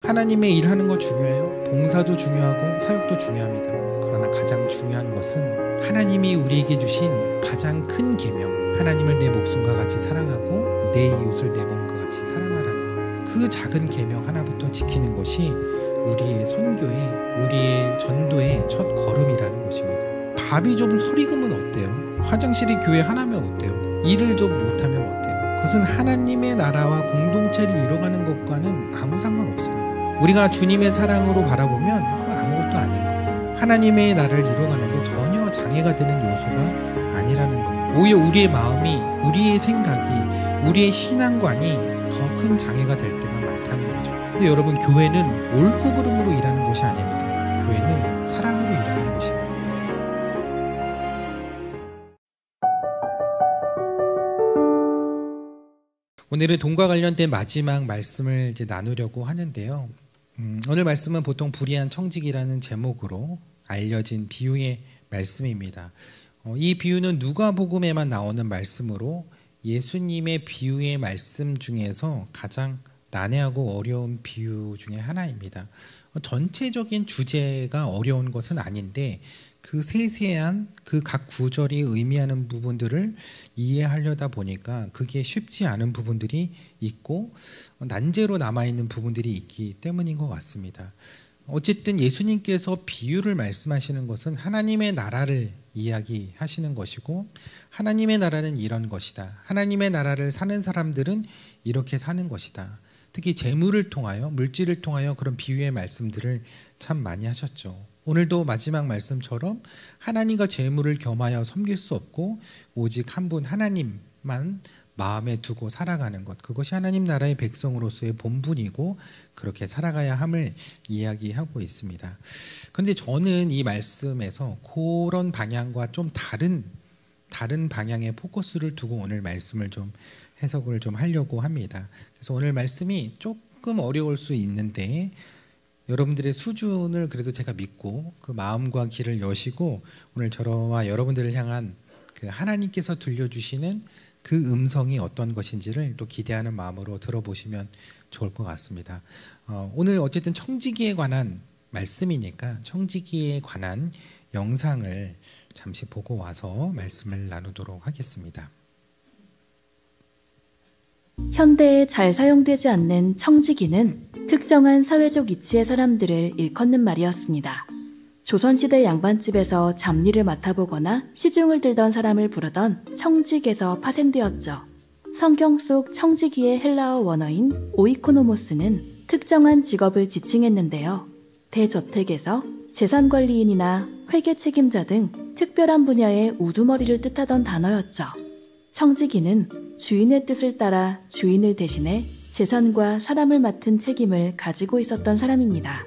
하나님의 일하는 거 중요해요. 봉사도 중요하고 사역도 중요합니다. 그러나 가장 중요한 것은 하나님이 우리에게 주신 가장 큰 계명, 하나님을 내 목숨과 같이 사랑하고 내 이웃을 내 몸과 같이 사랑하라는 것. 그 작은 계명 하나부터 지키는 것이 우리의 선교의, 우리의 전도의 첫 걸음이라는 것입니다. 밥이 좀 서리금은 어때요? 화장실이 교회 하나면 어때요? 일을 좀 못하면 어때요? 그것은 하나님의 나라와 공동체를 이뤄가는 것과는 아무 상관없습니다. 우리가 주님의 사랑으로 바라보면 그건 아무것도 아닌 거예요. 하나님의 나라를 이뤄가는데 전혀 장애가 되는 요소가 아니라는 거예요. 오히려 우리의 마음이, 우리의 생각이, 우리의 신앙관이 더 큰 장애가 될 때가 많다는 거죠. 근데 여러분, 교회는 옳고 그름으로 일하는 곳이 아닙니다. 교회는 사랑으로 일하는 곳입니다. 오늘은 돈과 관련된 마지막 말씀을 이제 나누려고 하는데요. 오늘 말씀은 보통 불의한 청직이라는 제목으로 알려진 비유의 말씀입니다. 이 비유는 누가복음에만 나오는 말씀으로 예수님의 비유의 말씀 중에서 가장 난해하고 어려운 비유 중에 하나입니다. 전체적인 주제가 어려운 것은 아닌데 그 세세한 그 각 구절이 의미하는 부분들을 이해하려다 보니까 그게 쉽지 않은 부분들이 있고 난제로 남아있는 부분들이 있기 때문인 것 같습니다. 어쨌든 예수님께서 비유를 말씀하시는 것은 하나님의 나라를 이야기하시는 것이고, 하나님의 나라는 이런 것이다, 하나님의 나라를 사는 사람들은 이렇게 사는 것이다. 특히 재물을 통하여, 물질을 통하여 그런 비유의 말씀들을 참 많이 하셨죠. 오늘도 마지막 말씀처럼 하나님과 재물을 겸하여 섬길 수 없고 오직 한 분 하나님만 마음에 두고 살아가는 것, 그것이 하나님 나라의 백성으로서의 본분이고 그렇게 살아가야 함을 이야기하고 있습니다. 그런데 저는 이 말씀에서 그런 방향과 좀 다른 방향의 포커스를 두고 오늘 말씀을 좀 해석을 좀 하려고 합니다. 그래서 오늘 말씀이 조금 어려울 수 있는데 여러분들의 수준을 그래도 제가 믿고 그 마음과 귀를 여시고 오늘 저와 여러분들을 향한 그 하나님께서 들려주시는 그 음성이 어떤 것인지를 또 기대하는 마음으로 들어보시면 좋을 것 같습니다. 오늘 어쨌든 청지기에 관한 말씀이니까 청지기에 관한 영상을 잠시 보고 와서 말씀을 나누도록 하겠습니다. 현대에 잘 사용되지 않는 청지기는 특정한 사회적 이치의 사람들을 일컫는 말이었습니다. 조선시대 양반집에서 잡일을 맡아보거나 시중을 들던 사람을 부르던 청직에서 파생되었죠. 성경 속 청지기의 헬라어 원어인 오이코노모스는 특정한 직업을 지칭했는데요. 대저택에서 재산관리인이나 회계 책임자 등 특별한 분야의 우두머리를 뜻하던 단어였죠. 청지기는 주인의 뜻을 따라 주인을 대신해 재산과 사람을 맡은 책임을 가지고 있었던 사람입니다.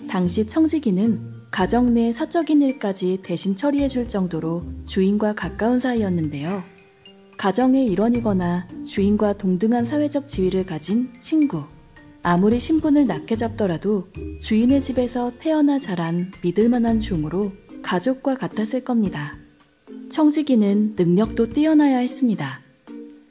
당시 청지기는 가정 내 사적인 일까지 대신 처리해 줄 정도로 주인과 가까운 사이였는데요. 가정의 일원이거나 주인과 동등한 사회적 지위를 가진 친구, 아무리 신분을 낮게 잡더라도 주인의 집에서 태어나 자란 믿을 만한 종으로 가족과 같았을 겁니다. 청지기는 능력도 뛰어나야 했습니다.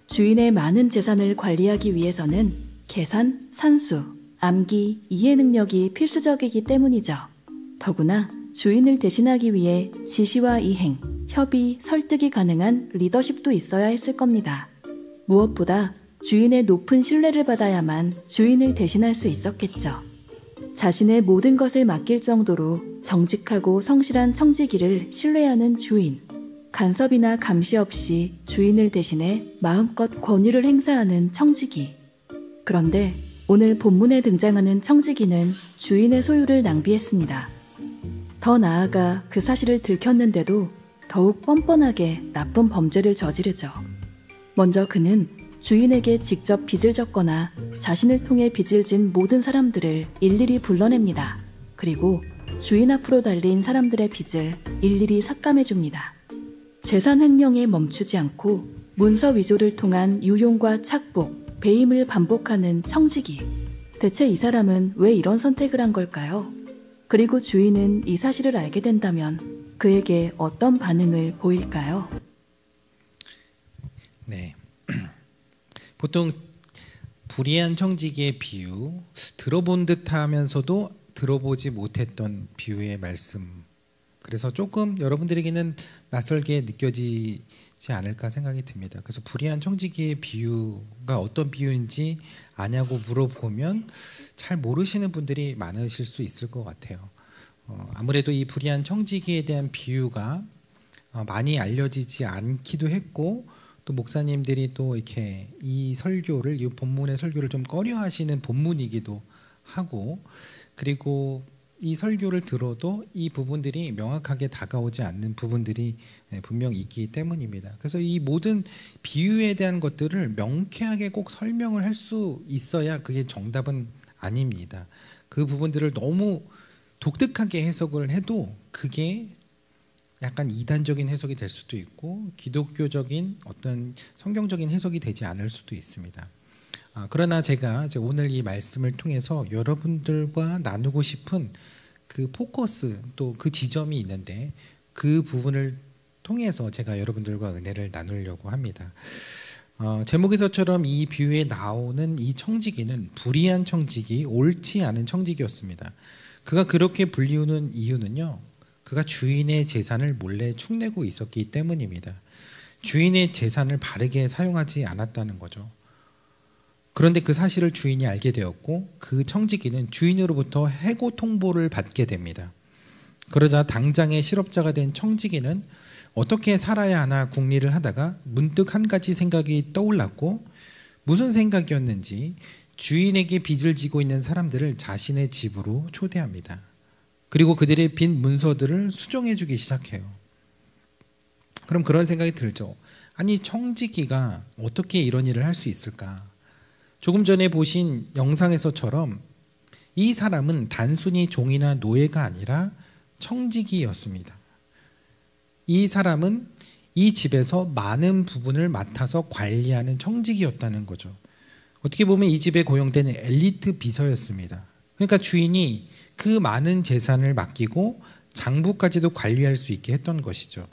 주인의 많은 재산을 관리하기 위해서는 계산, 산수, 암기, 이해 능력이 필수적이기 때문이죠. 더구나 주인을 대신하기 위해 지시와 이행, 협의, 설득이 가능한 리더십도 있어야 했을 겁니다. 무엇보다 주인의 높은 신뢰를 받아야만 주인을 대신할 수 있었겠죠. 자신의 모든 것을 맡길 정도로 정직하고 성실한 청지기를 신뢰하는 주인, 간섭이나 감시 없이 주인을 대신해 마음껏 권위를 행사하는 청지기. 그런데 오늘 본문에 등장하는 청지기는 주인의 소유를 낭비했습니다. 더 나아가 그 사실을 들켰는데도 더욱 뻔뻔하게 나쁜 범죄를 저지르죠. 먼저 그는 주인에게 직접 빚을 졌거나 자신을 통해 빚을 진 모든 사람들을 일일이 불러냅니다. 그리고 주인 앞으로 달린 사람들의 빚을 일일이 삭감해줍니다. 재산 횡령에 멈추지 않고 문서 위조를 통한 유용과 착복, 배임을 반복하는 청지기. 대체 이 사람은 왜 이런 선택을 한 걸까요? 그리고 주인은 이 사실을 알게 된다면 그에게 어떤 반응을 보일까요? 네. 보통 불의한 청지기의 비유, 들어본 듯하면서도 들어보지 못했던 비유의 말씀. 그래서 조금 여러분들에게는 낯설게 느껴지지 않을까 생각이 듭니다. 그래서 불의한 청지기의 비유가 어떤 비유인지 아냐고 물어보면 잘 모르시는 분들이 많으실 수 있을 것 같아요. 아무래도 이 불의한 청지기에 대한 비유가 많이 알려지지 않기도 했고, 또 목사님들이 또 이렇게 이 설교를, 이 본문의 설교를 좀 꺼려하시는 본문이기도 하고, 그리고 이 설교를 들어도 이 부분들이 명확하게 다가오지 않는 부분들이 분명히 있기 때문입니다. 그래서 이 모든 비유에 대한 것들을 명쾌하게 꼭 설명을 할 수 있어야 그게 정답은 아닙니다. 그 부분들을 너무 독특하게 해석을 해도 그게 약간 이단적인 해석이 될 수도 있고 기독교적인 어떤 성경적인 해석이 되지 않을 수도 있습니다. 그러나 제가 오늘 이 말씀을 통해서 여러분들과 나누고 싶은 그 포커스, 또 그 지점이 있는데 그 부분을 통해서 제가 여러분들과 은혜를 나누려고 합니다. 제목에서처럼 이 비유에 나오는 이 청지기는 불의한 청지기, 옳지 않은 청지기였습니다. 그가 그렇게 불리우는 이유는요, 그가 주인의 재산을 몰래 축내고 있었기 때문입니다. 주인의 재산을 바르게 사용하지 않았다는 거죠. 그런데 그 사실을 주인이 알게 되었고 그 청지기는 주인으로부터 해고 통보를 받게 됩니다. 그러자 당장의 실업자가 된 청지기는 어떻게 살아야 하나 궁리를 하다가 문득 한 가지 생각이 떠올랐고, 무슨 생각이었는지 주인에게 빚을 지고 있는 사람들을 자신의 집으로 초대합니다. 그리고 그들의 빈 문서들을 수정해 주기 시작해요. 그럼 그런 생각이 들죠. 아니, 청지기가 어떻게 이런 일을 할 수 있을까? 조금 전에 보신 영상에서처럼 이 사람은 단순히 종이나 노예가 아니라 청지기였습니다. 이 사람은 이 집에서 많은 부분을 맡아서 관리하는 청지기였다는 거죠. 어떻게 보면 이 집에 고용된 엘리트 비서였습니다. 그러니까 주인이 그 많은 재산을 맡기고 장부까지도 관리할 수 있게 했던 것이죠.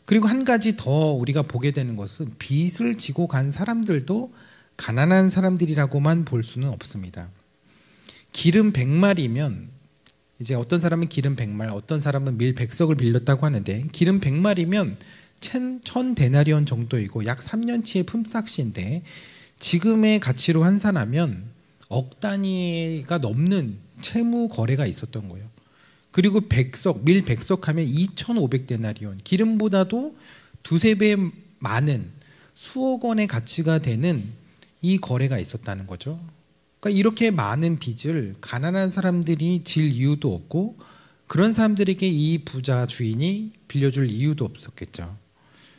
그리고 한 가지 더 우리가 보게 되는 것은 빚을 지고 간 사람들도 가난한 사람들이라고만 볼 수는 없습니다. 기름 100마리면 이제 어떤 사람은 기름 100말, 어떤 사람은 밀 100석을 빌렸다고 하는데, 기름 100마리면 1000데나리온 정도이고 약 3년치의 품삯인데 지금의 가치로 환산하면 억 단위가 넘는 채무 거래가 있었던 거예요. 그리고 100석, 밀 100석 하면 2500데나리온, 기름보다도 두세 배 많은 수억 원의 가치가 되는 이 거래가 있었다는 거죠. 그러니까 이렇게 많은 빚을 가난한 사람들이 질 이유도 없고 그런 사람들에게 이 부자 주인이 빌려줄 이유도 없었겠죠.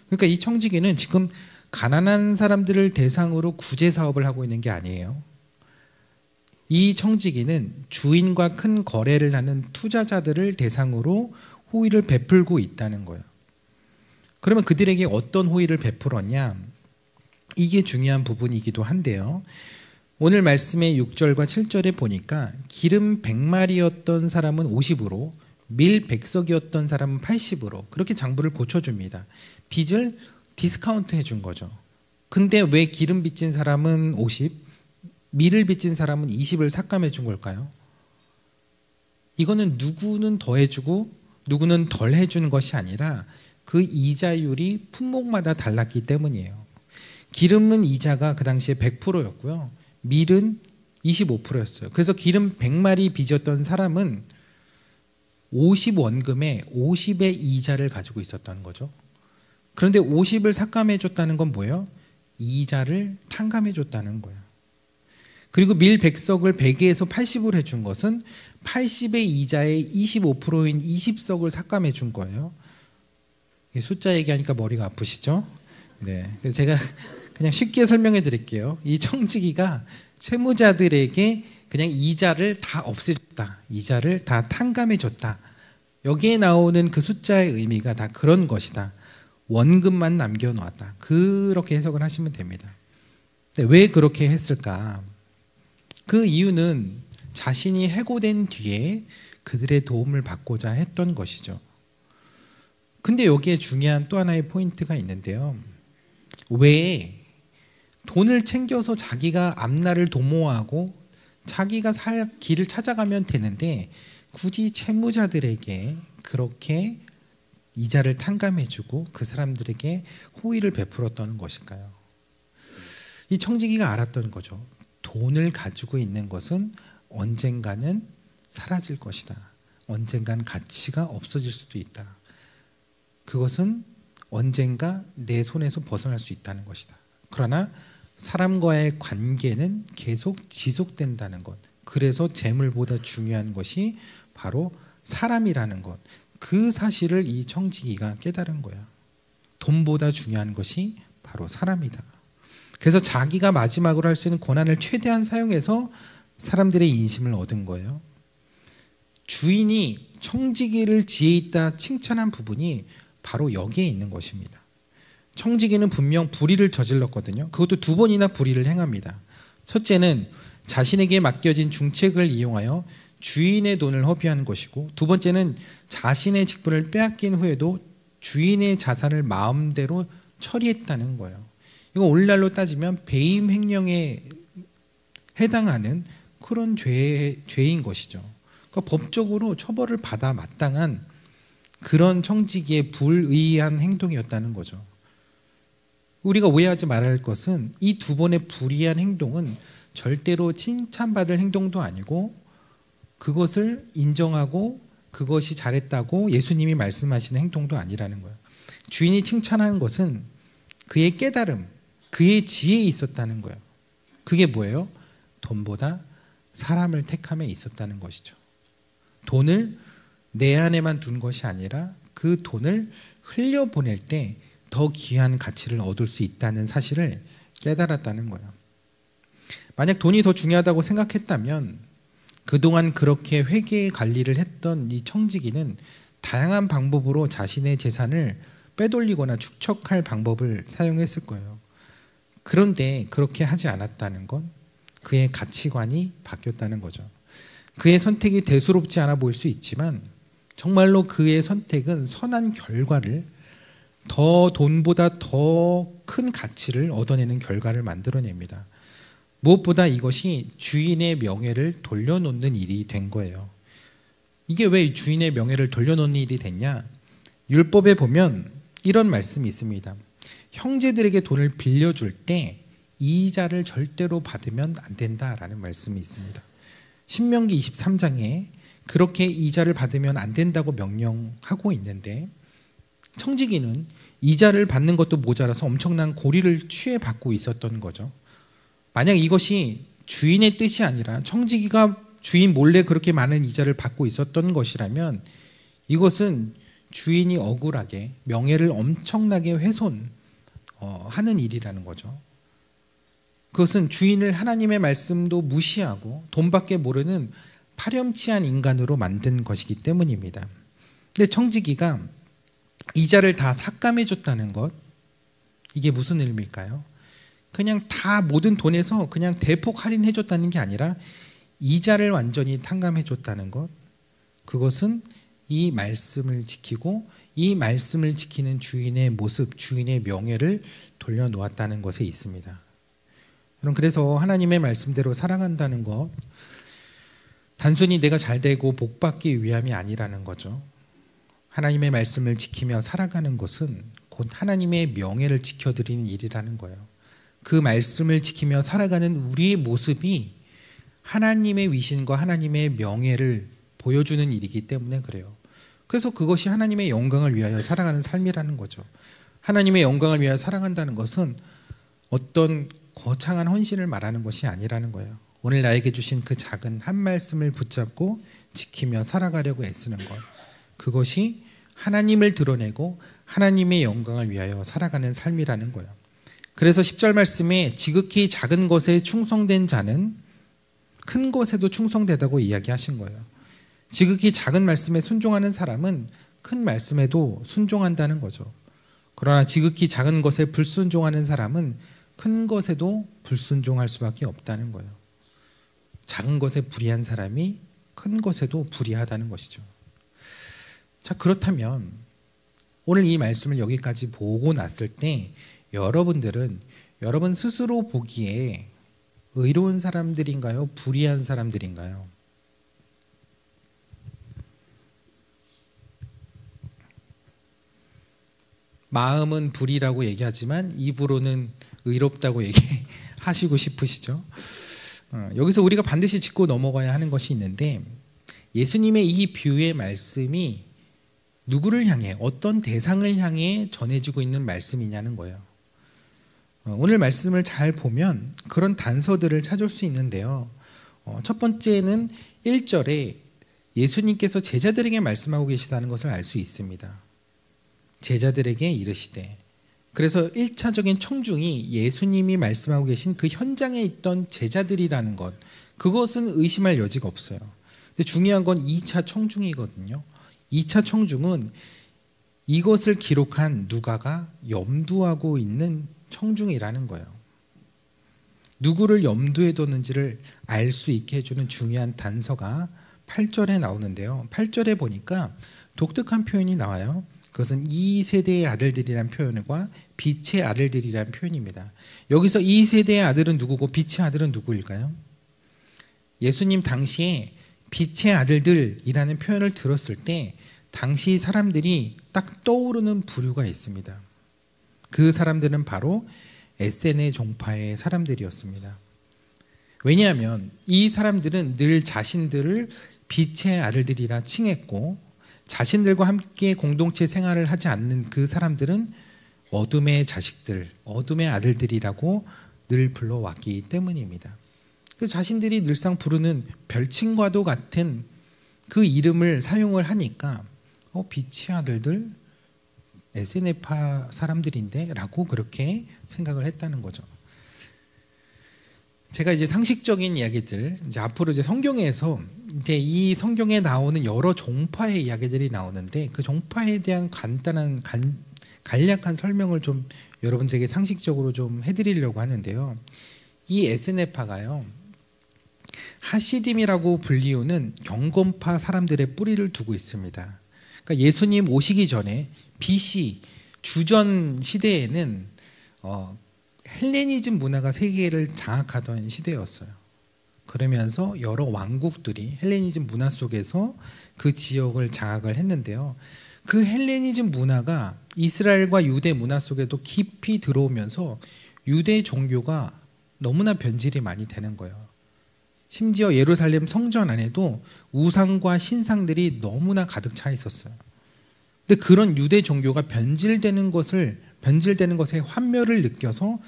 그러니까 이 청지기는 지금 가난한 사람들을 대상으로 구제 사업을 하고 있는 게 아니에요. 이 청지기는 주인과 큰 거래를 하는 투자자들을 대상으로 호의를 베풀고 있다는 거예요. 그러면 그들에게 어떤 호의를 베풀었냐? 이게 중요한 부분이기도 한데요. 오늘 말씀의 6절과 7절에 보니까 기름 100마리였던 사람은 50으로, 밀 100석이었던 사람은 80으로 그렇게 장부를 고쳐줍니다. 빚을 디스카운트 해준 거죠. 근데 왜 기름 빚진 사람은 50, 밀을 빚진 사람은 20을 삭감해 준 걸까요? 이거는 누구는 더 해주고 누구는 덜 해준 것이 아니라 그 이자율이 품목마다 달랐기 때문이에요. 기름은 이자가 그 당시에 100%였고요. 밀은 25%였어요. 그래서 기름 100마리 빚었던 사람은 50원금에 50의 이자를 가지고 있었다는 거죠. 그런데 50을 삭감해 줬다는 건 뭐예요? 이자를 탕감해 줬다는 거예요. 그리고 밀 100석을 100에서 80으로 해준 것은 80의 이자의 25%인 20석을 삭감해 준 거예요. 숫자 얘기하니까 머리가 아프시죠? 네, 그래서 제가 그냥 쉽게 설명해 드릴게요. 이 청지기가 채무자들에게 그냥 이자를 다 없애줬다, 이자를 다 탕감해 줬다. 여기에 나오는 그 숫자의 의미가 다 그런 것이다. 원금만 남겨놓았다. 그렇게 해석을 하시면 됩니다. 근데 왜 그렇게 했을까? 그 이유는 자신이 해고된 뒤에 그들의 도움을 받고자 했던 것이죠. 근데 여기에 중요한 또 하나의 포인트가 있는데요. 왜 돈을 챙겨서 자기가 앞날을 도모하고 자기가 살 길을 찾아가면 되는데 굳이 채무자들에게 그렇게 이자를 탕감해주고 그 사람들에게 호의를 베풀었던 것일까요? 이 청지기가 알았던 거죠. 돈을 가지고 있는 것은 언젠가는 사라질 것이다. 언젠가는 가치가 없어질 수도 있다. 그것은 언젠가 내 손에서 벗어날 수 있다는 것이다. 그러나 사람과의 관계는 계속 지속된다는 것. 그래서 재물보다 중요한 것이 바로 사람이라는 것. 그 사실을 이 청지기가 깨달은 거야. 돈보다 중요한 것이 바로 사람이다. 그래서 자기가 마지막으로 할 수 있는 권한을 최대한 사용해서 사람들의 인심을 얻은 거예요. 주인이 청지기를 지혜 있다 칭찬한 부분이 바로 여기에 있는 것입니다. 청지기는 분명 불의를 저질렀거든요. 그것도 2번이나 불의를 행합니다. 첫째는 자신에게 맡겨진 중책을 이용하여 주인의 돈을 허비한 것이고, 2번째는 자신의 직분을 빼앗긴 후에도 주인의 자산을 마음대로 처리했다는 거예요. 이거 오늘날로 따지면 배임 횡령에 해당하는 그런 죄인 것이죠. 그러니까 법적으로 처벌을 받아 마땅한 그런 청지기의 불의한 행동이었다는 거죠. 우리가 오해하지 말아야 할 것은 이 2번의 불의한 행동은 절대로 칭찬받을 행동도 아니고 그것을 인정하고 그것이 잘했다고 예수님이 말씀하시는 행동도 아니라는 거예요. 주인이 칭찬하는 것은 그의 깨달음, 그의 지혜에 있었다는 거예요. 그게 뭐예요? 돈보다 사람을 택함에 있었다는 것이죠. 돈을 내 안에만 둔 것이 아니라 그 돈을 흘려보낼 때 더 귀한 가치를 얻을 수 있다는 사실을 깨달았다는 거예요. 만약 돈이 더 중요하다고 생각했다면 그동안 그렇게 회계 관리를 했던 이 청지기는 다양한 방법으로 자신의 재산을 빼돌리거나 축척할 방법을 사용했을 거예요. 그런데 그렇게 하지 않았다는 건 그의 가치관이 바뀌었다는 거죠. 그의 선택이 대수롭지 않아 보일 수 있지만 정말로 그의 선택은 선한 결과를, 더 돈보다 더 큰 가치를 얻어내는 결과를 만들어냅니다. 무엇보다 이것이 주인의 명예를 돌려놓는 일이 된 거예요. 이게 왜 주인의 명예를 돌려놓는 일이 됐냐? 율법에 보면 이런 말씀이 있습니다. 형제들에게 돈을 빌려줄 때 이자를 절대로 받으면 안 된다라는 말씀이 있습니다. 신명기 23장에 그렇게 이자를 받으면 안 된다고 명령하고 있는데 청지기는 이자를 받는 것도 모자라서 엄청난 고리를 취해받고 있었던 거죠. 만약 이것이 주인의 뜻이 아니라 청지기가 주인 몰래 그렇게 많은 이자를 받고 있었던 것이라면 이것은 주인이 억울하게 명예를 엄청나게 훼손하는 일이라는 거죠. 그것은 주인을 하나님의 말씀도 무시하고 돈밖에 모르는 파렴치한 인간으로 만든 것이기 때문입니다. 근데 청지기가 이자를 다 삭감해 줬다는 것, 이게 무슨 의미일까요? 그냥 다 모든 돈에서 그냥 대폭 할인해 줬다는 게 아니라 이자를 완전히 탕감해 줬다는 것, 그것은 이 말씀을 지키고 이 말씀을 지키는 주인의 모습, 주인의 명예를 돌려놓았다는 것에 있습니다. 여러분, 그래서 하나님의 말씀대로 살아간다는 것, 단순히 내가 잘되고 복받기 위함이 아니라는 거죠. 하나님의 말씀을 지키며 살아가는 것은 곧 하나님의 명예를 지켜드리는 일이라는 거예요. 그 말씀을 지키며 살아가는 우리의 모습이 하나님의 위신과 하나님의 명예를 보여주는 일이기 때문에 그래요. 그래서 그것이 하나님의 영광을 위하여 살아가는 삶이라는 거죠. 하나님의 영광을 위하여 살아간다는 것은 어떤 거창한 헌신을 말하는 것이 아니라는 거예요. 오늘 나에게 주신 그 작은 한 말씀을 붙잡고 지키며 살아가려고 애쓰는 것, 그것이 하나님을 드러내고 하나님의 영광을 위하여 살아가는 삶이라는 거예요. 그래서 10절 말씀에 지극히 작은 것에 충성된 자는 큰 것에도 충성되다고 이야기하신 거예요. 지극히 작은 말씀에 순종하는 사람은 큰 말씀에도 순종한다는 거죠. 그러나 지극히 작은 것에 불순종하는 사람은 큰 것에도 불순종할 수밖에 없다는 거예요. 작은 것에 불의한 사람이 큰 것에도 불의하다는 것이죠. 자, 그렇다면 오늘 이 말씀을 여기까지 보고 났을 때 여러분들은 여러분 스스로 보기에 의로운 사람들인가요? 불의한 사람들인가요? 마음은 불의라고 얘기하지만 입으로는 의롭다고 얘기하시고 싶으시죠? 여기서 우리가 반드시 짚고 넘어가야 하는 것이 있는데, 예수님의 이 비유의 말씀이 누구를 향해, 어떤 대상을 향해 전해지고 있는 말씀이냐는 거예요. 오늘 말씀을 잘 보면 그런 단서들을 찾을 수 있는데요. 첫 번째는 1절에 예수님께서 제자들에게 말씀하고 계시다는 것을 알 수 있습니다. 제자들에게 이르시되. 그래서 1차적인 청중이 예수님이 말씀하고 계신 그 현장에 있던 제자들이라는 것, 그것은 의심할 여지가 없어요. 근데 중요한 건 2차 청중이거든요. 2차 청중은 이것을 기록한 누가가 염두하고 있는 청중이라는 거예요. 누구를 염두에 뒀는지를 알 수 있게 해주는 중요한 단서가 8절에 나오는데요. 8절에 보니까 독특한 표현이 나와요. 그것은 2세대의 아들들이란 표현과 빛의 아들들이란 표현입니다. 여기서 2세대의 아들은 누구고 빛의 아들은 누구일까요? 예수님 당시에 빛의 아들들이라는 표현을 들었을 때 당시 사람들이 딱 떠오르는 부류가 있습니다. 그 사람들은 바로 에세네 종파의 사람들이었습니다. 왜냐하면 이 사람들은 늘 자신들을 빛의 아들들이라 칭했고, 자신들과 함께 공동체 생활을 하지 않는 그 사람들은 어둠의 자식들, 어둠의 아들들이라고 늘 불러왔기 때문입니다. 그 자신들이 늘상 부르는 별칭과도 같은 그 이름을 사용을 하니까 빛의 아들들, 에세네파 사람들인데 라고 그렇게 생각을 했다는 거죠. 제가 이제 상식적인 이야기들, 이제 앞으로 이제 성경에서 이제 이 성경에 나오는 여러 종파의 이야기들이 나오는데, 그 종파에 대한 간단한 간략한 설명을 좀 여러분들에게 상식적으로 좀 해드리려고 하는데요. 이 에스네파가요, 하시딤이라고 불리우는 경건파 사람들의 뿌리를 두고 있습니다. 그러니까 예수님 오시기 전에 BC 주전 시대에는 헬레니즘 문화가 세계를 장악하던 시대였어요. 그러면서 여러 왕국들이 헬레니즘 문화 속에서 그 지역을 장악을 했는데요. 그 헬레니즘 문화가 이스라엘과 유대 문화 속에도 깊이 들어오면서 유대 종교가 너무나 변질이 많이 되는 거예요. 심지어 예루살렘 성전 안에도 우상과 신상들이 너무나 가득 차 있었어요. 근데 그런 유대 종교가 변질되는 것에 환멸을 느껴서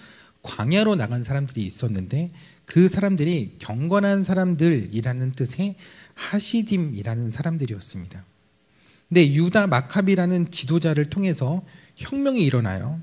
광야로 나간 사람들이 있었는데, 그 사람들이 경건한 사람들이라는 뜻의 하시딤이라는 사람들이었습니다. 근데 유다 마카비라는 지도자를 통해서 혁명이 일어나요.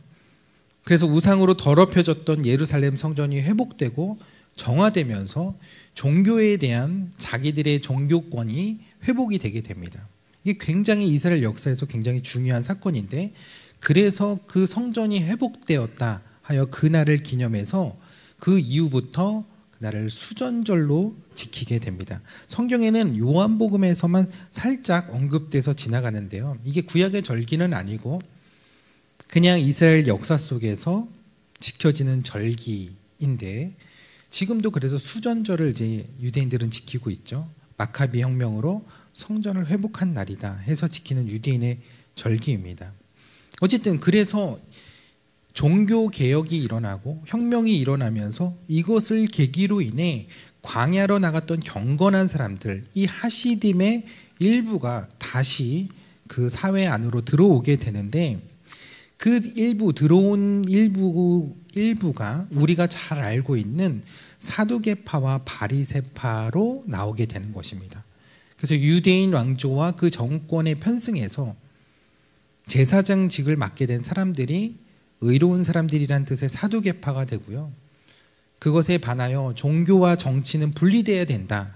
그래서 우상으로 더럽혀졌던 예루살렘 성전이 회복되고 정화되면서 종교에 대한 자기들의 종교권이 회복이 되게 됩니다. 이게 굉장히 이스라엘 역사에서 굉장히 중요한 사건인데, 그래서 그 성전이 회복되었다 하여 그날을 기념해서 그 이후부터 그날을 수전절로 지키게 됩니다. 성경에는 요한복음에서만 살짝 언급돼서 지나가는데요. 이게 구약의 절기는 아니고 그냥 이스라엘 역사 속에서 지켜지는 절기인데, 지금도 그래서 수전절을 이제 유대인들은 지키고 있죠. 마카비 혁명으로 성전을 회복한 날이다 해서 지키는 유대인의 절기입니다. 어쨌든 그래서 종교 개혁이 일어나고 혁명이 일어나면서 이것을 계기로 인해 광야로 나갔던 경건한 사람들, 이 하시딤의 일부가 다시 그 사회 안으로 들어오게 되는데, 그 일부 들어온 일부가 우리가 잘 알고 있는 사두개파와 바리새파로 나오게 되는 것입니다. 그래서 유대인 왕조와 그 정권에 편승해서 제사장직을 맡게 된 사람들이 의로운 사람들이란 뜻의 사두개파가 되고요. 그것에 반하여 종교와 정치는 분리돼야 된다,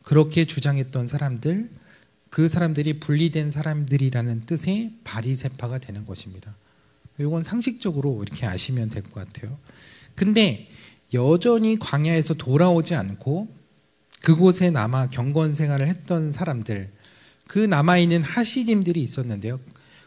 그렇게 주장했던 사람들, 그 사람들이 분리된 사람들이라는 뜻의 바리새파가 되는 것입니다. 이건 상식적으로 이렇게 아시면 될 것 같아요. 근데 여전히 광야에서 돌아오지 않고 그곳에 남아 경건 생활을 했던 사람들, 그 남아있는 하시딤들이 있었는데요.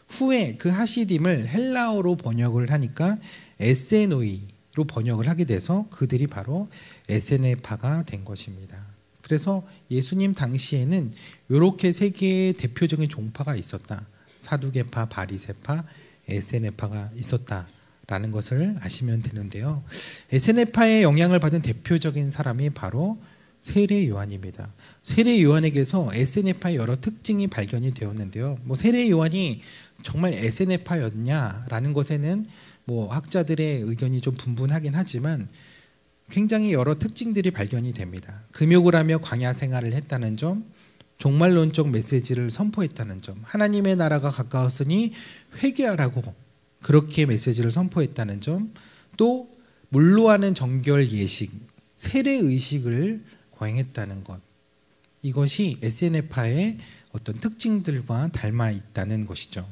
후에 그 하시딤을 헬라어로 번역을 하니까 에세노이, 번역을 하게 돼서 그들이 바로 에세네파가 된 것입니다. 그래서 예수님 당시에는 이렇게 세 개의 대표적인 종파가 있었다. 사두개파, 바리새파, 에세네파가 있었다라는 것을 아시면 되는데요. 에세네파의 영향을 받은 대표적인 사람이 바로 세례 요한입니다. 세례 요한에게서 에세네파의 여러 특징이 발견이 되었는데요. 세례 요한이 정말 에세네파였냐라는 것에는 학자들의 의견이 좀 분분하긴 하지만 굉장히 여러 특징들이 발견이 됩니다. 금욕을 하며 광야 생활을 했다는 점, 종말론적 메시지를 선포했다는 점, 하나님의 나라가 가까웠으니 회개하라고 그렇게 메시지를 선포했다는 점, 또 물로 하는 정결 예식, 세례 의식을 거행했다는 것, 이것이 에세네파의 어떤 특징들과 닮아 있다는 것이죠.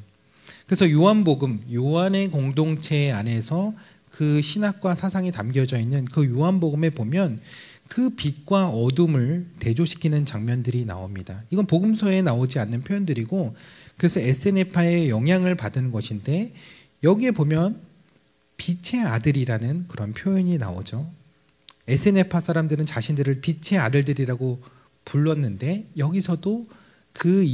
그래서 요한복음, 요한의 공동체 안에서 그 신학과 사상이 담겨져 있는 그 요한복음에 보면 그 빛과 어둠을 대조시키는 장면들이 나옵니다. 이건 복음서에 나오지 않는 표현들이고, 그래서 에세네파의 영향을 받은 것인데, 여기에 보면 빛의 아들이라는 그런 표현이 나오죠. 에세네파 사람들은 자신들을 빛의 아들들이라고 불렀는데, 여기서도 그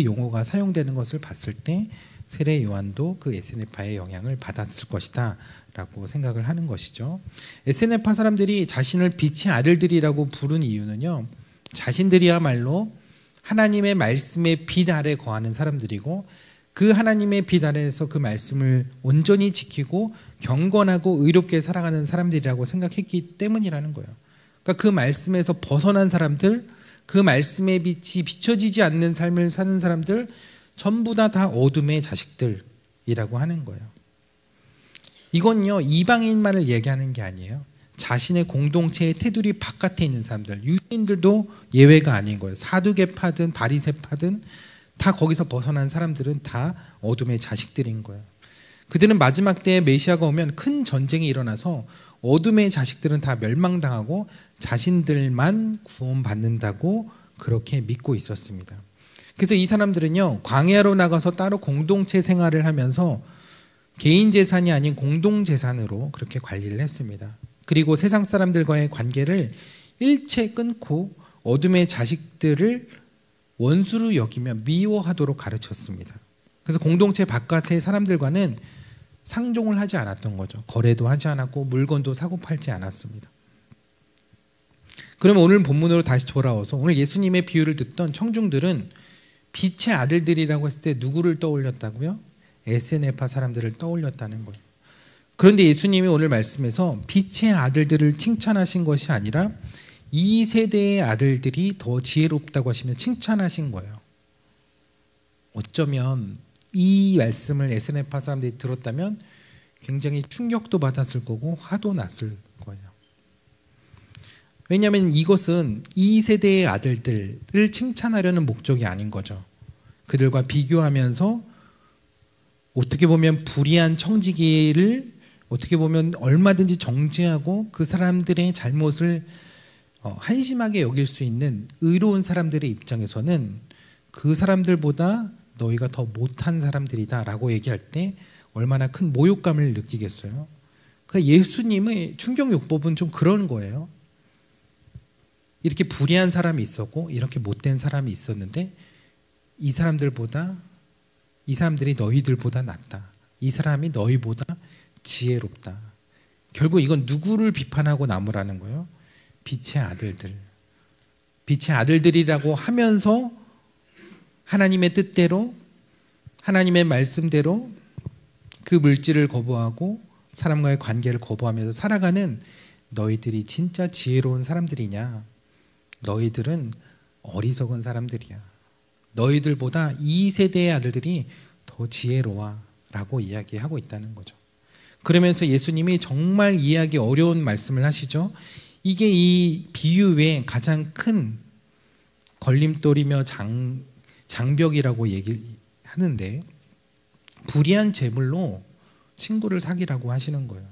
용어가 사용되는 것을 봤을 때 세례 요한도 그 에세네파의 영향을 받았을 것이다 라고 생각을 하는 것이죠. 에세네파 사람들이 자신을 빛의 아들들이라고 부른 이유는요, 자신들이야말로 하나님의 말씀의 빛 아래 거하는 사람들이고, 그 하나님의 빛 아래에서 그 말씀을 온전히 지키고 경건하고 의롭게 살아가는 사람들이라고 생각했기 때문이라는 거예요. 그러니까 그 말씀에서 벗어난 사람들, 그 말씀의 빛이 비춰지지 않는 삶을 사는 사람들, 전부 다 어둠의 자식들이라고 하는 거예요. 이건요, 이방인만을 얘기하는 게 아니에요. 자신의 공동체의 테두리 바깥에 있는 사람들, 유대인들도 예외가 아닌 거예요. 사두개파든 바리새파든 다 거기서 벗어난 사람들은 다 어둠의 자식들인 거예요. 그들은 마지막 때에 메시아가 오면 큰 전쟁이 일어나서 어둠의 자식들은 다 멸망당하고 자신들만 구원받는다고 그렇게 믿고 있었습니다. 그래서 이 사람들은요, 광야로 나가서 따로 공동체 생활을 하면서 개인 재산이 아닌 공동 재산으로 그렇게 관리를 했습니다. 그리고 세상 사람들과의 관계를 일체 끊고 어둠의 자식들을 원수로 여기며 미워하도록 가르쳤습니다. 그래서 공동체 바깥의 사람들과는 상종을 하지 않았던 거죠. 거래도 하지 않았고 물건도 사고 팔지 않았습니다. 그러면 오늘 본문으로 다시 돌아와서 오늘 예수님의 비유를 듣던 청중들은 빛의 아들들이라고 했을 때 누구를 떠올렸다고요? 에세네파 사람들을 떠올렸다는 거예요. 그런데 예수님이 오늘 말씀에서 빛의 아들들을 칭찬하신 것이 아니라 이 세대의 아들들이 더 지혜롭다고 하시며 칭찬하신 거예요. 어쩌면 이 말씀을 에세네파 사람들이 들었다면 굉장히 충격도 받았을 거고 화도 났을 거예요. 왜냐하면 이것은 이 세대의 아들들을 칭찬하려는 목적이 아닌 거죠. 그들과 비교하면서 어떻게 보면 불의한 청지기를 어떻게 보면 얼마든지 정죄하고 그 사람들의 잘못을 한심하게 여길 수 있는 의로운 사람들의 입장에서는 그 사람들보다 너희가 더 못한 사람들이다 라고 얘기할 때 얼마나 큰 모욕감을 느끼겠어요. 그러니까 예수님의 충격요법은 좀 그런 거예요. 이렇게 불의한 사람이 있었고 이렇게 못된 사람이 있었는데 이 사람들이 너희들보다 낫다. 이 사람이 너희보다 지혜롭다. 결국 이건 누구를 비판하고 나무라는 거예요? 빛의 아들들. 빛의 아들들이라고 하면서 하나님의 뜻대로 하나님의 말씀대로 그 물질을 거부하고 사람과의 관계를 거부하면서 살아가는 너희들이 진짜 지혜로운 사람들이냐? 너희들은 어리석은 사람들이야. 너희들보다 이 세대의 아들들이 더 지혜로워 라고 이야기하고 있다는 거죠. 그러면서 예수님이 정말 이해하기 어려운 말씀을 하시죠. 이게 이 비유의 가장 큰 걸림돌이며 장벽이라고 얘기하는데 불의한 재물로 친구를 사귀라고 하시는 거예요.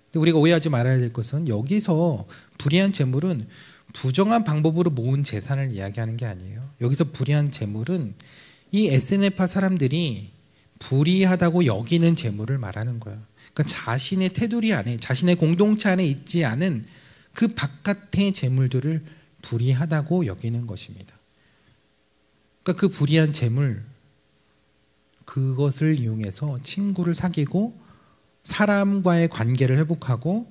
근데 우리가 오해하지 말아야 될 것은 여기서 불의한 재물은 부정한 방법으로 모은 재산을 이야기하는 게 아니에요. 여기서 불의한 재물은 이 에세네파 사람들이 불의하다고 여기는 재물을 말하는 거예요. 그러니까 자신의 테두리 안에, 자신의 공동체 안에 있지 않은 그 바깥의 재물들을 불의하다고 여기는 것입니다. 그러니까 그 불의한 재물, 그것을 이용해서 친구를 사귀고 사람과의 관계를 회복하고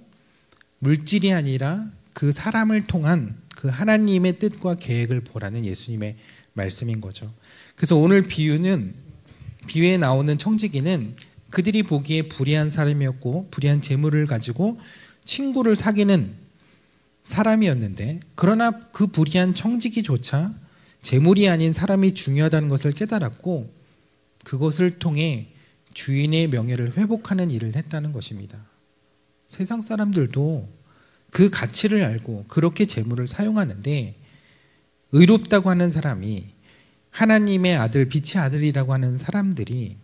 물질이 아니라 그 사람을 통한 그 하나님의 뜻과 계획을 보라는 예수님의 말씀인 거죠. 그래서 오늘 비유에 나오는 청지기는 그들이 보기에 불의한 사람이었고 불의한 재물을 가지고 친구를 사귀는 사람이었는데, 그러나 그 불의한 청지기조차 재물이 아닌 사람이 중요하다는 것을 깨달았고 그것을 통해 주인의 명예를 회복하는 일을 했다는 것입니다. 세상 사람들도 그 가치를 알고 그렇게 재물을 사용하는데, 의롭다고 하는 사람이, 하나님의 아들, 빛의 아들이라고 하는 사람들이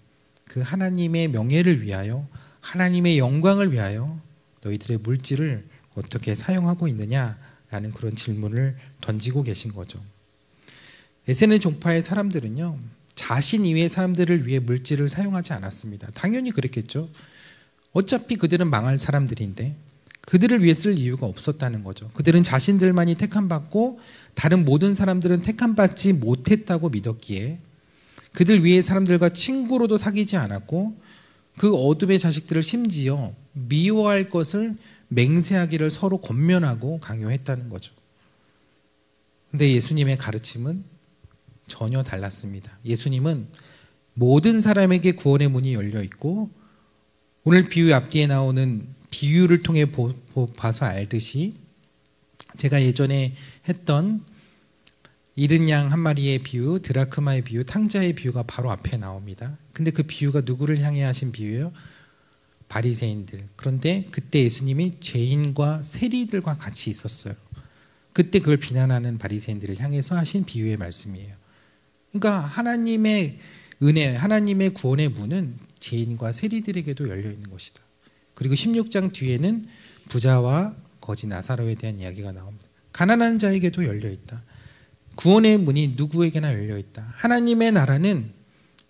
그 하나님의 명예를 위하여, 하나님의 영광을 위하여 너희들의 물질을 어떻게 사용하고 있느냐라는 그런 질문을 던지고 계신 거죠. 에세네 종파의 사람들은요, 자신 이외의 사람들을 위해 물질을 사용하지 않았습니다. 당연히 그랬겠죠. 어차피 그들은 망할 사람들인데 그들을 위해 쓸 이유가 없었다는 거죠. 그들은 자신들만이 택함받고 다른 모든 사람들은 택함받지 못했다고 믿었기에 그들 위해 사람들과 친구로도 사귀지 않았고 그 어둠의 자식들을 심지어 미워할 것을 맹세하기를 서로 권면하고 강요했다는 거죠. 그런데 예수님의 가르침은 전혀 달랐습니다. 예수님은 모든 사람에게 구원의 문이 열려 있고, 오늘 비유 앞뒤에 나오는 비유를 통해 봐서 알듯이, 제가 예전에 했던 잃은 양 한 마리의 비유, 드라크마의 비유, 탕자의 비유가 바로 앞에 나옵니다. 근데 그 비유가 누구를 향해 하신 비유예요? 바리새인들. 그런데 그때 예수님이 죄인과 세리들과 같이 있었어요. 그때 그걸 비난하는 바리새인들을 향해서 하신 비유의 말씀이에요. 그러니까 하나님의 은혜, 하나님의 구원의 문은 죄인과 세리들에게도 열려 있는 것이다. 그리고 16장 뒤에는 부자와 거지 나사로에 대한 이야기가 나옵니다. 가난한 자에게도 열려 있다. 구원의 문이 누구에게나 열려 있다. 하나님의 나라는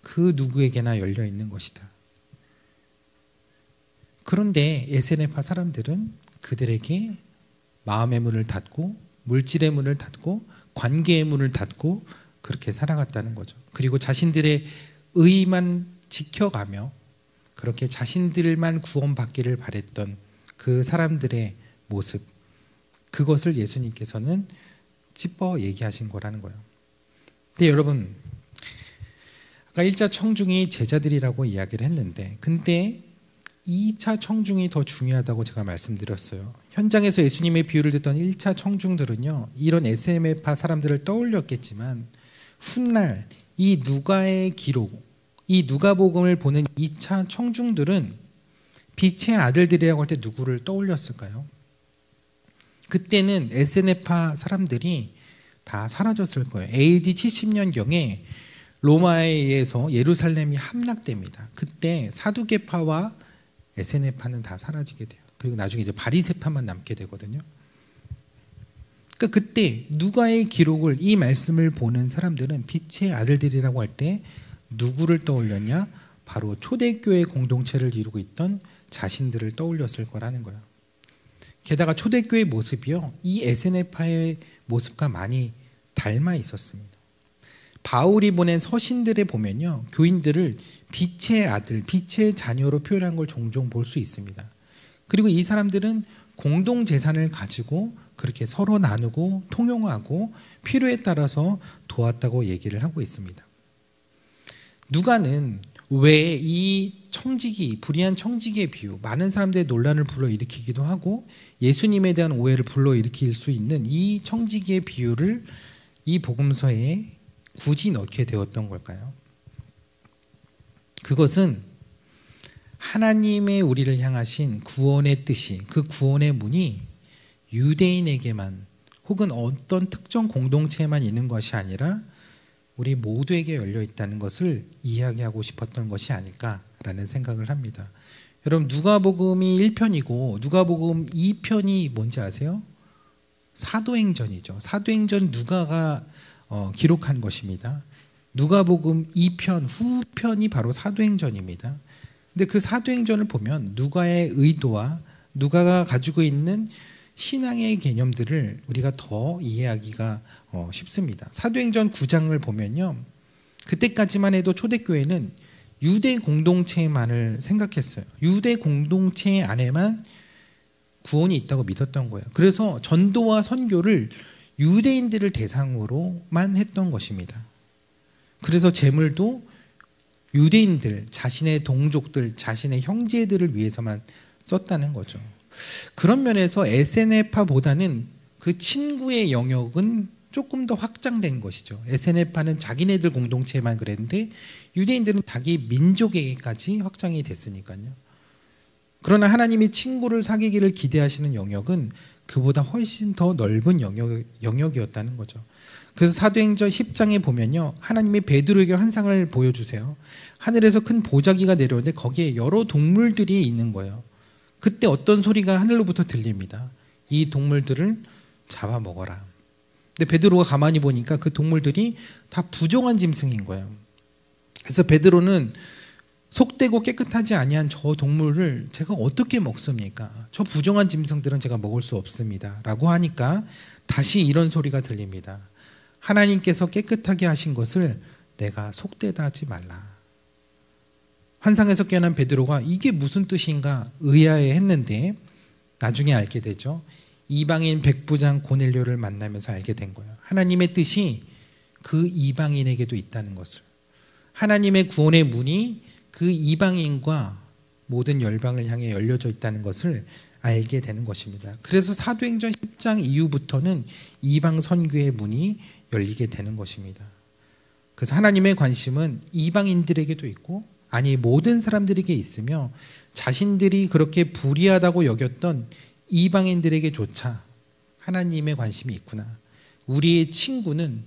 그 누구에게나 열려 있는 것이다. 그런데 에세네파 사람들은 그들에게 마음의 문을 닫고 물질의 문을 닫고 관계의 문을 닫고 그렇게 살아갔다는 거죠. 그리고 자신들의 의만 지켜가며 그렇게 자신들만 구원받기를 바랬던 그 사람들의 모습, 그것을 예수님께서는 짚어 얘기하신 거라는 거예요. 근데 여러분, 아까 1차 청중이 제자들이라고 이야기를 했는데, 근데 2차 청중이 더 중요하다고 제가 말씀드렸어요. 현장에서 예수님의 비유를 듣던 1차 청중들은요, 이런 에세네파 사람들을 떠올렸겠지만 훗날 이 누가의 기록, 이 누가복음을 보는 2차 청중들은 빛의 아들들이라고 할 때 누구를 떠올렸을까요? 그때는 에세네파 사람들이 다 사라졌을 거예요. AD 70년경에 로마에 의해서 예루살렘이 함락됩니다. 그때 사두개파와 에세네파는 다 사라지게 돼요. 그리고 나중에 이제 바리새파만 남게 되거든요. 그러니까 그때 누가의 기록을, 이 말씀을 보는 사람들은 빛의 아들들이라고 할 때 누구를 떠올렸냐? 바로 초대교회 공동체를 이루고 있던 자신들을 떠올렸을 거라는 거예요. 게다가 초대교회의 모습이요, 이 에세네파의 모습과 많이 닮아 있었습니다. 바울이 보낸 서신들에 보면요, 교인들을 빛의 아들, 빛의 자녀로 표현한 걸 종종 볼 수 있습니다. 그리고 이 사람들은 공동 재산을 가지고 그렇게 서로 나누고 통용하고 필요에 따라서 도왔다고 얘기를 하고 있습니다. 누가는 왜 이 청지기, 불의한 청지기의 비유, 많은 사람들의 논란을 불러일으키기도 하고 예수님에 대한 오해를 불러일으킬 수 있는 이 청지기의 비유를 이 복음서에 굳이 넣게 되었던 걸까요? 그것은 하나님의 우리를 향하신 구원의 뜻이, 그 구원의 문이 유대인에게만 혹은 어떤 특정 공동체에만 있는 것이 아니라 우리 모두에게 열려 있다는 것을 이야기하고 싶었던 것이 아닐까라는 생각을 합니다. 여러분, 누가복음이 1편이고 누가복음 2편이 뭔지 아세요? 사도행전이죠. 사도행전 누가가 기록한 것입니다. 누가복음 2편, 후편이 바로 사도행전입니다. 근데 그 사도행전을 보면 누가의 의도와 누가가 가지고 있는 신앙의 개념들을 우리가 더 이해하기가 쉽습니다. 사도행전 9장을 보면요. 그때까지만 해도 초대교회는 유대 공동체만을 생각했어요. 유대 공동체 안에만 구원이 있다고 믿었던 거예요. 그래서 전도와 선교를 유대인들을 대상으로만 했던 것입니다. 그래서 제물도 유대인들, 자신의 동족들, 자신의 형제들을 위해서만 썼다는 거죠. 그런 면에서 에세네파보다는 그 친구의 영역은 조금 더 확장된 것이죠. 에세네파는 자기네들 공동체만 그랬는데 유대인들은 자기 민족에게까지 확장이 됐으니까요. 그러나 하나님이 친구를 사귀기를 기대하시는 영역은 그보다 훨씬 더 넓은 영역이었다는 거죠. 그래서 사도행전 10장에 보면요. 하나님이 베드로에게 환상을 보여주세요. 하늘에서 큰 보자기가 내려오는데 거기에 여러 동물들이 있는 거예요. 그때 어떤 소리가 하늘로부터 들립니다. 이 동물들을 잡아먹어라. 근데 베드로가 가만히 보니까 그 동물들이 다 부정한 짐승인 거예요. 그래서 베드로는 속되고 깨끗하지 아니한 저 동물을 제가 어떻게 먹습니까? 저 부정한 짐승들은 제가 먹을 수 없습니다. 라고 하니까 다시 이런 소리가 들립니다. 하나님께서 깨끗하게 하신 것을 내가 속되다 하지 말라. 환상에서 깨어난 베드로가 이게 무슨 뜻인가 의아해했는데 나중에 알게 되죠. 이방인 백부장 고넬료를 만나면서 알게 된 거예요. 하나님의 뜻이 그 이방인에게도 있다는 것을. 하나님의 구원의 문이 그 이방인과 모든 열방을 향해 열려져 있다는 것을 알게 되는 것입니다. 그래서 사도행전 10장 이후부터는 이방 선교의 문이 열리게 되는 것입니다. 그래서 하나님의 관심은 이방인들에게도 있고 아니 모든 사람들에게 있으며 자신들이 그렇게 불의하다고 여겼던 이방인들에게조차 하나님의 관심이 있구나. 우리의 친구는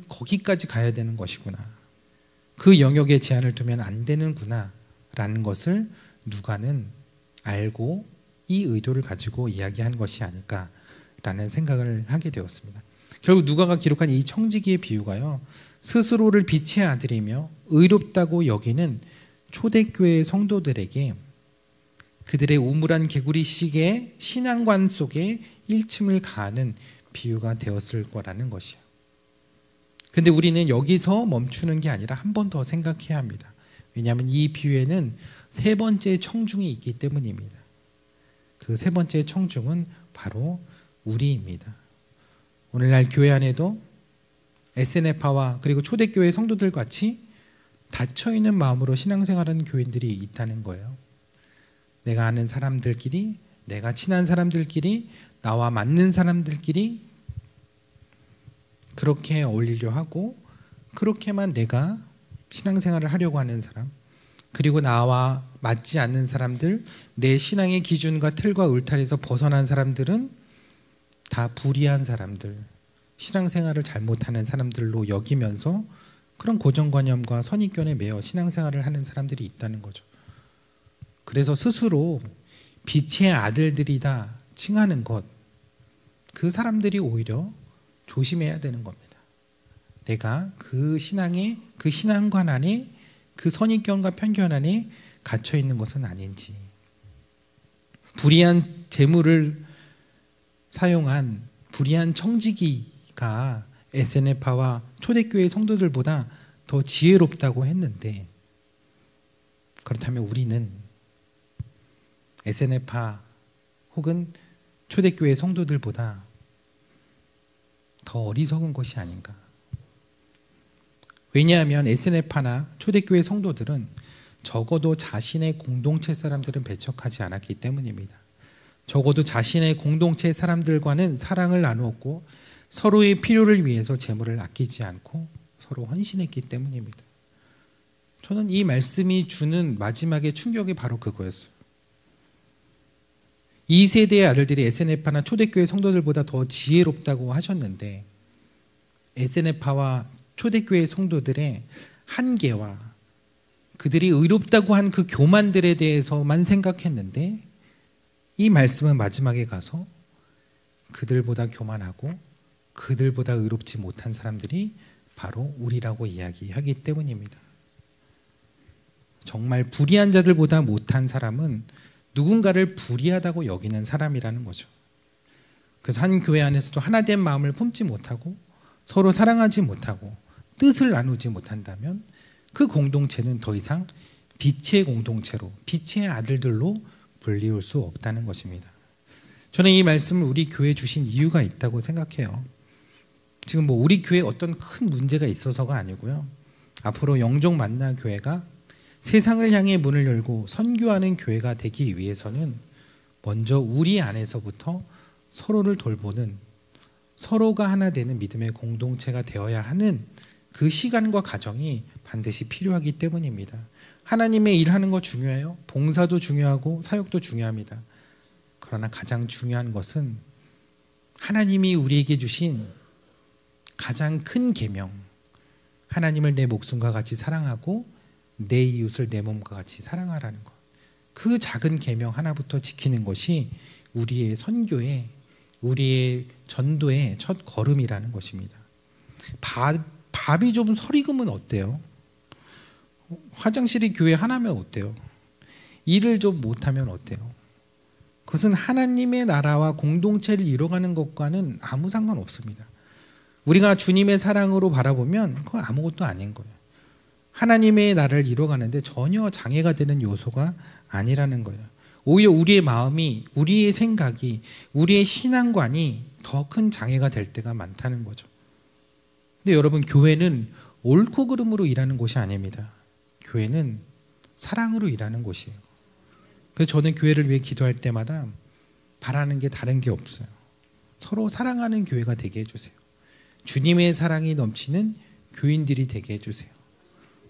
거기까지 가야 되는 것이구나. 그 영역에 제한을 두면 안 되는구나 라는 것을 누가는 알고 이 의도를 가지고 이야기한 것이 아닐까라는 생각을 하게 되었습니다. 결국 누가가 기록한 이 청지기의 비유가요. 스스로를 빛의 아들이며 의롭다고 여기는 초대교회 성도들에게 그들의 우물한 개구리식의 신앙관 속에 일침을 가하는 비유가 되었을 거라는 것이요. 근데 우리는 여기서 멈추는 게 아니라 한 번 더 생각해야 합니다. 왜냐하면 이 비유에는 세 번째 청중이 있기 때문입니다. 그 세 번째 청중은 바로 우리입니다. 오늘날 교회 안에도 에세네파와 그리고 초대교회 성도들 같이 닫혀있는 마음으로 신앙생활하는 교인들이 있다는 거예요. 내가 아는 사람들끼리, 내가 친한 사람들끼리, 나와 맞는 사람들끼리 그렇게 어울리려 하고 그렇게만 내가 신앙생활을 하려고 하는 사람, 그리고 나와 맞지 않는 사람들, 내 신앙의 기준과 틀과 울타리에서 벗어난 사람들은 다 불의한 사람들, 신앙생활을 잘못하는 사람들로 여기면서 그런 고정관념과 선입견에 매여 신앙생활을 하는 사람들이 있다는 거죠. 그래서 스스로 빛의 아들들이다 칭하는 것, 그 사람들이 오히려 조심해야 되는 겁니다. 내가 그 신앙관 안에 그 선입견과 편견 안에 갇혀 있는 것은 아닌지, 불의한 재물을 사용한 불의한 청지기가 에세네파와 초대교회 성도들보다 더 지혜롭다고 했는데, 그렇다면 우리는 에세네파 혹은 초대교회 성도들보다 더 어리석은 것이 아닌가. 왜냐하면 에세네파나 초대교회 성도들은 적어도 자신의 공동체 사람들은 배척하지 않았기 때문입니다. 적어도 자신의 공동체 사람들과는 사랑을 나누었고 서로의 필요를 위해서 재물을 아끼지 않고 서로 헌신했기 때문입니다. 저는 이 말씀이 주는 마지막의 충격이 바로 그거였어요. 이 세대의 아들들이 에세네파나 초대교회 성도들보다 더 지혜롭다고 하셨는데 에세네파와 초대교회 성도들의 한계와 그들이 의롭다고 한 그 교만들에 대해서만 생각했는데 이 말씀은 마지막에 가서 그들보다 교만하고 그들보다 의롭지 못한 사람들이 바로 우리라고 이야기하기 때문입니다. 정말 불의한 자들보다 못한 사람은 누군가를 불의하다고 여기는 사람이라는 거죠. 그래서 한 교회 안에서도 하나된 마음을 품지 못하고 서로 사랑하지 못하고 뜻을 나누지 못한다면 그 공동체는 더 이상 빛의 공동체로, 빛의 아들들로 불리울 수 없다는 것입니다. 저는 이 말씀을 우리 교회에 주신 이유가 있다고 생각해요. 지금 뭐 우리 교회에 어떤 큰 문제가 있어서가 아니고요. 앞으로 영종 만나 교회가 세상을 향해 문을 열고 선교하는 교회가 되기 위해서는 먼저 우리 안에서부터 서로를 돌보는, 서로가 하나 되는 믿음의 공동체가 되어야 하는 그 시간과 과정이 반드시 필요하기 때문입니다. 하나님의 일하는 거 중요해요. 봉사도 중요하고 사역도 중요합니다. 그러나 가장 중요한 것은 하나님이 우리에게 주신 가장 큰 계명, 하나님을 내 목숨과 같이 사랑하고 내 이웃을 내 몸과 같이 사랑하라는 것. 그 작은 계명 하나부터 지키는 것이 우리의 선교의, 우리의 전도의 첫 걸음이라는 것입니다. 밥이 좀 서리금은 어때요? 화장실이 교회 하나면 어때요? 일을 좀 못하면 어때요? 그것은 하나님의 나라와 공동체를 이뤄가는 것과는 아무 상관없습니다. 우리가 주님의 사랑으로 바라보면 그건 아무것도 아닌 거예요. 하나님의 나라를 이뤄가는데 전혀 장애가 되는 요소가 아니라는 거예요. 오히려 우리의 마음이, 우리의 생각이, 우리의 신앙관이 더 큰 장애가 될 때가 많다는 거죠. 근데 여러분, 교회는 옳고 그름으로 일하는 곳이 아닙니다. 교회는 사랑으로 일하는 곳이에요. 그래서 저는 교회를 위해 기도할 때마다 바라는 게 다른 게 없어요. 서로 사랑하는 교회가 되게 해주세요. 주님의 사랑이 넘치는 교인들이 되게 해주세요.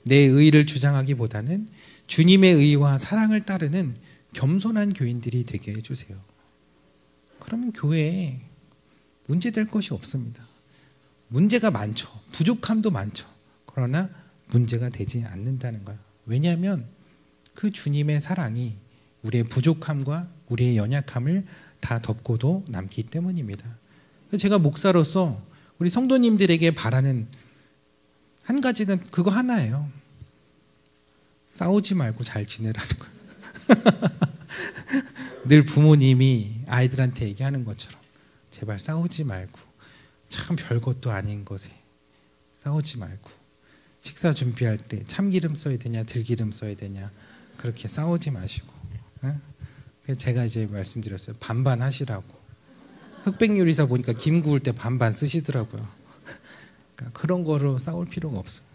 내 의의를 주장하기보다는 주님의 의의와 사랑을 따르는 겸손한 교인들이 되게 해주세요. 그러면 교회에 문제될 것이 없습니다. 문제가 많죠. 부족함도 많죠. 그러나 문제가 되지 않는다는 거예요. 왜냐하면 그 주님의 사랑이 우리의 부족함과 우리의 연약함을 다 덮고도 남기 때문입니다. 제가 목사로서 우리 성도님들에게 바라는 한 가지는 그거 하나예요. 싸우지 말고 잘 지내라는 거예요. 늘 부모님이 아이들한테 얘기하는 것처럼 제발 싸우지 말고, 참 별것도 아닌 것에 싸우지 말고, 식사 준비할 때 참기름 써야 되냐 들기름 써야 되냐 그렇게 싸우지 마시고, 그래서 제가 이제 말씀드렸어요. 반반 하시라고. 흑백 요리사 보니까 김 구울 때 반반 쓰시더라고요. 그러니까 그런 거로 싸울 필요가 없어요.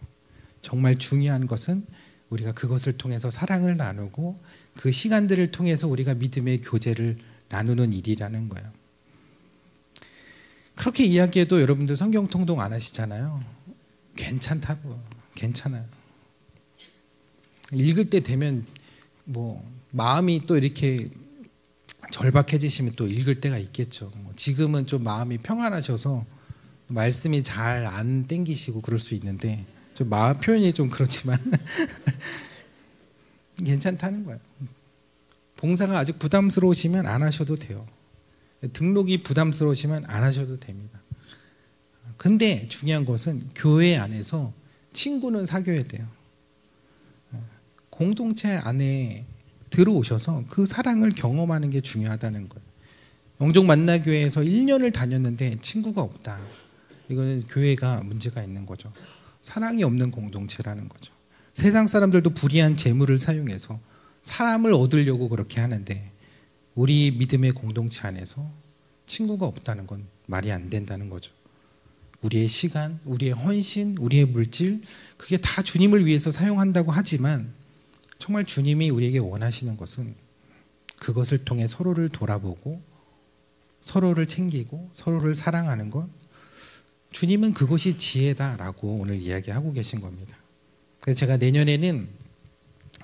정말 중요한 것은 우리가 그것을 통해서 사랑을 나누고 그 시간들을 통해서 우리가 믿음의 교제를 나누는 일이라는 거예요. 그렇게 이야기해도 여러분들 성경 통독 안 하시잖아요. 괜찮다고. 괜찮아요. 읽을 때 되면 뭐 마음이 또 이렇게 절박해지시면 또 읽을 때가 있겠죠. 지금은 좀 마음이 평안하셔서 말씀이 잘 안 땡기시고 그럴 수 있는데, 좀 마음 표현이 좀 그렇지만 괜찮다는 거예요. 봉사가 아직 부담스러우시면 안 하셔도 돼요. 등록이 부담스러우시면 안 하셔도 됩니다. 근데 중요한 것은 교회 안에서 친구는 사귀어야 돼요. 공동체 안에 들어오셔서 그 사랑을 경험하는 게 중요하다는 거예요. 영종 만나교회에서 1년을 다녔는데 친구가 없다. 이거는 교회가 문제가 있는 거죠. 사랑이 없는 공동체라는 거죠. 세상 사람들도 불의한 재물을 사용해서 사람을 얻으려고 그렇게 하는데 우리 믿음의 공동체 안에서 친구가 없다는 건 말이 안 된다는 거죠. 우리의 시간, 우리의 헌신, 우리의 물질, 그게 다 주님을 위해서 사용한다고 하지만 정말 주님이 우리에게 원하시는 것은 그것을 통해 서로를 돌아보고 서로를 챙기고 서로를 사랑하는 것, 주님은 그것이 지혜다라고 오늘 이야기하고 계신 겁니다. 그래서 제가 내년에는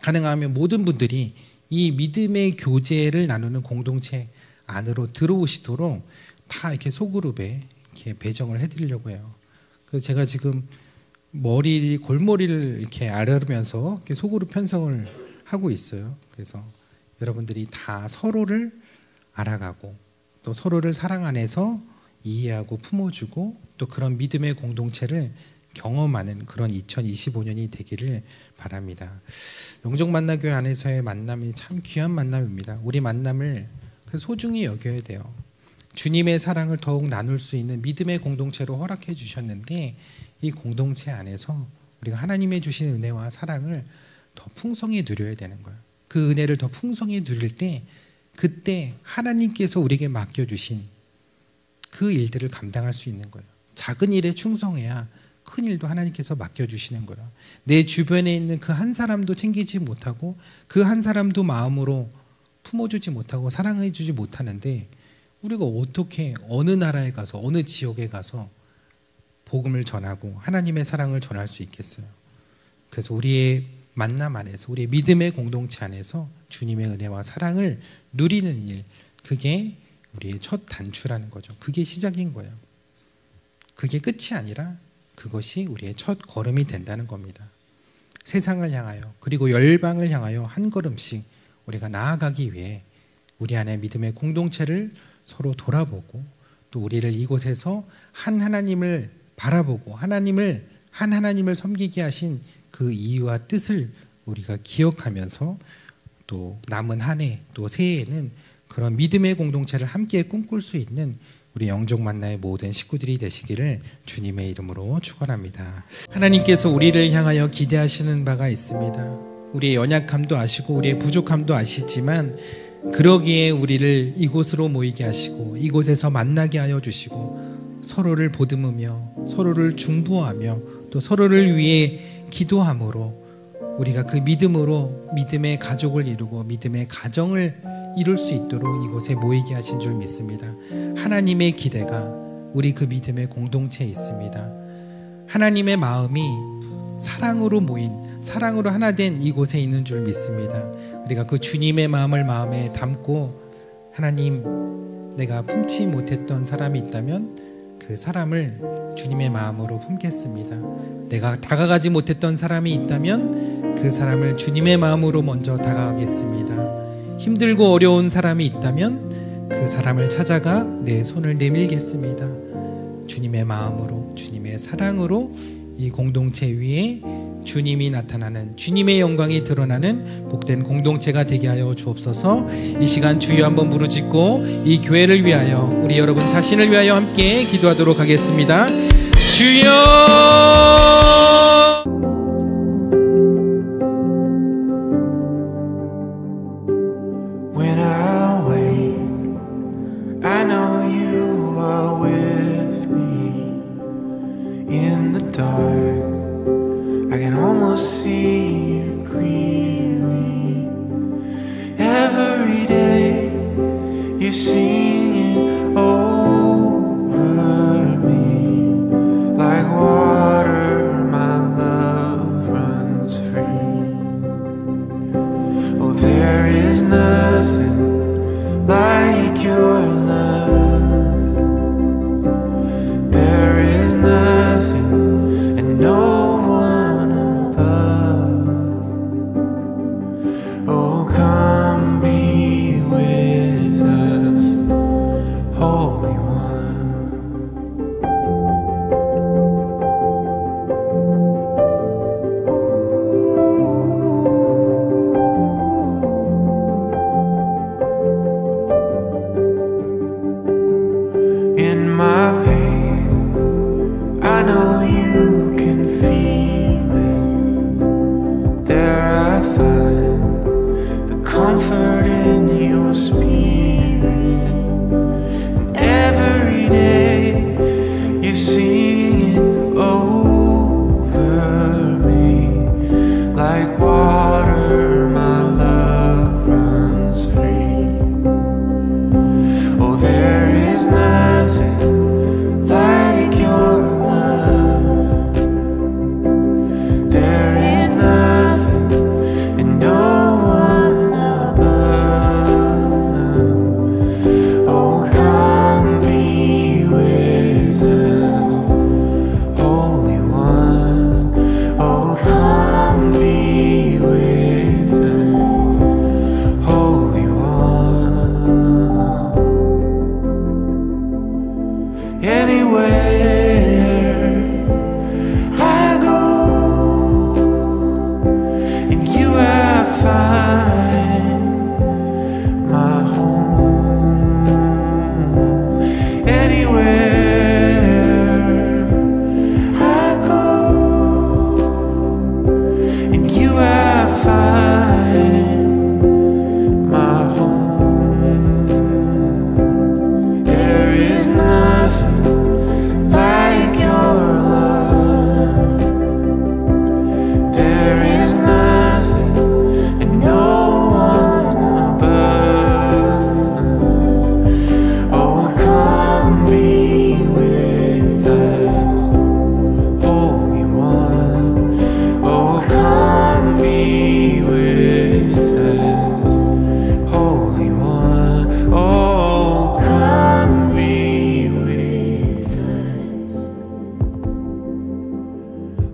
가능하면 모든 분들이 이 믿음의 교제를 나누는 공동체 안으로 들어오시도록 다 이렇게 소그룹에 이렇게 배정을 해드리려고 해요. 그래서 제가 지금 골머리를 이렇게 앓으면서 이렇게 소그룹 편성을 하고 있어요. 그래서 여러분들이 다 서로를 알아가고 또 서로를 사랑 안에서 이해하고 품어주고 또 그런 믿음의 공동체를 경험하는 그런 2025년이 되기를 바랍니다. 영적만나교회 안에서의 만남이 참 귀한 만남입니다. 우리 만남을 소중히 여겨야 돼요. 주님의 사랑을 더욱 나눌 수 있는 믿음의 공동체로 허락해 주셨는데, 이 공동체 안에서 우리가 하나님의 주신 은혜와 사랑을 더 풍성히 누려야 되는 거예요. 그 은혜를 더 풍성히 누릴 때, 그때 하나님께서 우리에게 맡겨주신 그 일들을 감당할 수 있는 거예요. 작은 일에 충성해야 큰 일도 하나님께서 맡겨주시는 거예요. 내 주변에 있는 그 한 사람도 챙기지 못하고, 그 한 사람도 마음으로 품어주지 못하고 사랑해주지 못하는데, 우리가 어떻게 어느 나라에 가서 어느 지역에 가서 복음을 전하고 하나님의 사랑을 전할 수 있겠어요? 그래서 우리의 만남 안에서, 우리의 믿음의 공동체 안에서 주님의 은혜와 사랑을 누리는 일, 그게 우리의 첫 단추라는 거죠. 그게 시작인 거예요. 그게 끝이 아니라 그것이 우리의 첫 걸음이 된다는 겁니다. 세상을 향하여, 그리고 열방을 향하여 한 걸음씩 우리가 나아가기 위해 우리 안에 믿음의 공동체를 서로 돌아보고, 또 우리를 이곳에서 한 하나님을 바라보고 한 하나님을 섬기게 하신 그 이유와 뜻을 우리가 기억하면서, 또 남은 한 해, 또 새해에는 그런 믿음의 공동체를 함께 꿈꿀 수 있는 우리 영적만나의 모든 식구들이 되시기를 주님의 이름으로 축원합니다. 하나님께서 우리를 향하여 기대하시는 바가 있습니다. 우리의 연약함도 아시고 우리의 부족함도 아시지만, 그러기에 우리를 이곳으로 모이게 하시고 이곳에서 만나게 하여 주시고, 서로를 보듬으며 서로를 중보하며 또 서로를 위해 기도함으로 우리가 그 믿음으로 믿음의 가족을 이루고 믿음의 가정을 이룰 수 있도록 이곳에 모이게 하신 줄 믿습니다. 하나님의 기대가 우리 그 믿음의 공동체에 있습니다. 하나님의 마음이 사랑으로 모인, 사랑으로 하나 된 이곳에 있는 줄 믿습니다. 우리가 그 주님의 마음을 마음에 담고, 하나님, 내가 품지 못했던 사람이 있다면 그 사람을 주님의 마음으로 품겠습니다. 내가 다가가지 못했던 사람이 있다면 그 사람을 주님의 마음으로 먼저 다가가겠습니다. 힘들고 어려운 사람이 있다면 그 사람을 찾아가 내 손을 내밀겠습니다. 주님의 마음으로, 주님의 사랑으로 이 공동체 위에 주님이 나타나는, 주님의 영광이 드러나는 복된 공동체가 되게 하여 주옵소서. 이 시간 주여 한번 부르짖고 이 교회를 위하여, 우리 여러분 자신을 위하여 함께 기도하도록 하겠습니다. 주여!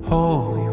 Holy